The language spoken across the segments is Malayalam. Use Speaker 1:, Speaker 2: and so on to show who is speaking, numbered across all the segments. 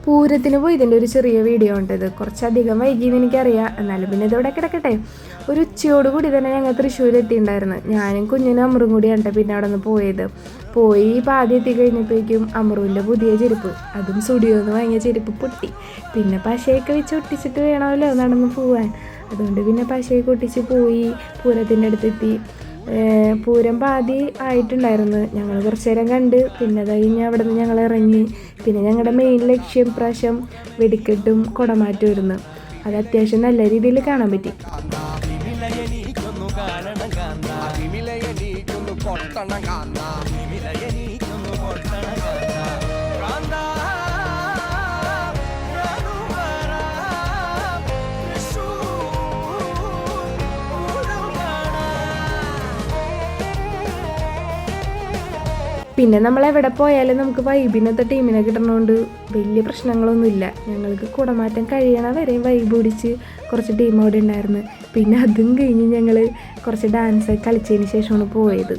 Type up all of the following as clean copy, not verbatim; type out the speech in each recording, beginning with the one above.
Speaker 1: പൂരത്തിന് പോയി ഇതിൻ്റെ ഒരു ചെറിയ വീഡിയോ ഉണ്ട്. ഇത് കുറച്ചധികം വൈകിയെന്ന് എനിക്കറിയാം, എന്നാലും പിന്നെ ഇതിവിടെ കിടക്കട്ടെ. ഒരു ഉച്ചയോട് കൂടി തന്നെ ഞങ്ങൾ തൃശ്ശൂർ എത്തിയിട്ടുണ്ടായിരുന്നു. ഞാനും കുഞ്ഞിനും അമറും കൂടിയാണ് പിന്നെ അവിടെ നിന്ന് പോയി പാതി എത്തിക്കഴിഞ്ഞപ്പോഴേക്കും അമറുവിൻ്റെ പുതിയ ചെരുപ്പ്, അതും സ്റ്റുഡിയോന്ന് വാങ്ങിയ ചെരുപ്പ് പൊട്ടി. പിന്നെ പശയൊക്കെ വെച്ച് ഒട്ടിച്ചിട്ട് വേണമല്ലോ നടന്ന് പോവാൻ. അതുകൊണ്ട് പിന്നെ പശയൊക്കെ ഒട്ടിച്ച് പോയി പൂരത്തിൻ്റെ അടുത്തെത്തി. പൂരം പാതി ആയിട്ടുണ്ടായിരുന്നു. ഞങ്ങൾ കുറച്ച് നേരം കണ്ട് പിന്നെ അത് കഴിഞ്ഞ് അവിടെ നിന്ന് ഞങ്ങൾ ഇറങ്ങി. പിന്നെ ഞങ്ങളുടെ മെയിൻ ലക്ഷ്യം പ്രാവശ്യം വെടിക്കെട്ടും കുടമാറ്റമായിരുന്നു. അത് അത്യാവശ്യം നല്ല രീതിയിൽ കാണാൻ പറ്റി. പിന്നെ നമ്മൾ എവിടെ പോയാലും നമുക്ക് വൈബിനത്തെ ടീമിനെ കിട്ടണോണ്ട് വലിയ പ്രശ്നങ്ങളൊന്നുമില്ല. ഞങ്ങൾക്ക് കുടമാറ്റം കഴിയണ വരെയും വൈബ് പിടിച്ച് കുറച്ച് ടീം അവിടെ ഉണ്ടായിരുന്നു. പിന്നെ അതും കഴിഞ്ഞ് ഞങ്ങൾ കുറച്ച് ഡാൻസ് കളിച്ചതിന് ശേഷമാണ് പോയത്.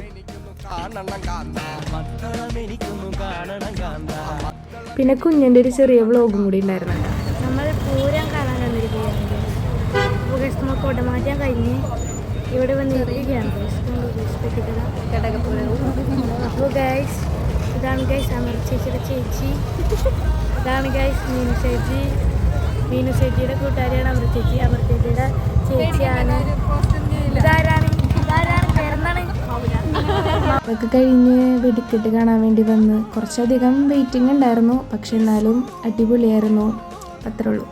Speaker 1: പിന്നെ കുഞ്ഞിൻ്റെ ഒരു ചെറിയ വ്ളോഗും കൂടി ഉണ്ടായിരുന്നു.
Speaker 2: നമ്മൾ പൂരം കാണാൻ വന്നിരിക്കുകയാണ്. കുടമാറ്റം കഴിഞ്ഞ് ഇവിടെ വന്നിരിക്കുകയാണ്. അപ്പോൾ ഗൈസ് ഇതാണ് ഗൈസ് അമർ ചേച്ചിയുടെ ചേച്ചി, ഇതാണ് ഗൈസ് മീനു ചേച്ചിയുടെ കൂട്ടുകാരിയാണ് അമർ ചേച്ചി. അമർ ചേച്ചിയുടെ ചേച്ചിയാണ്.
Speaker 1: അതൊക്കെ കഴിഞ്ഞ് വെടിക്കെട്ട് കാണാൻ വേണ്ടി വന്ന് കുറച്ചധികം വെയിറ്റിംഗ് ഉണ്ടായിരുന്നു. പക്ഷെ എന്നാലും അടിപൊളിയായിരുന്നു. അത്രേ ഉള്ളൂ.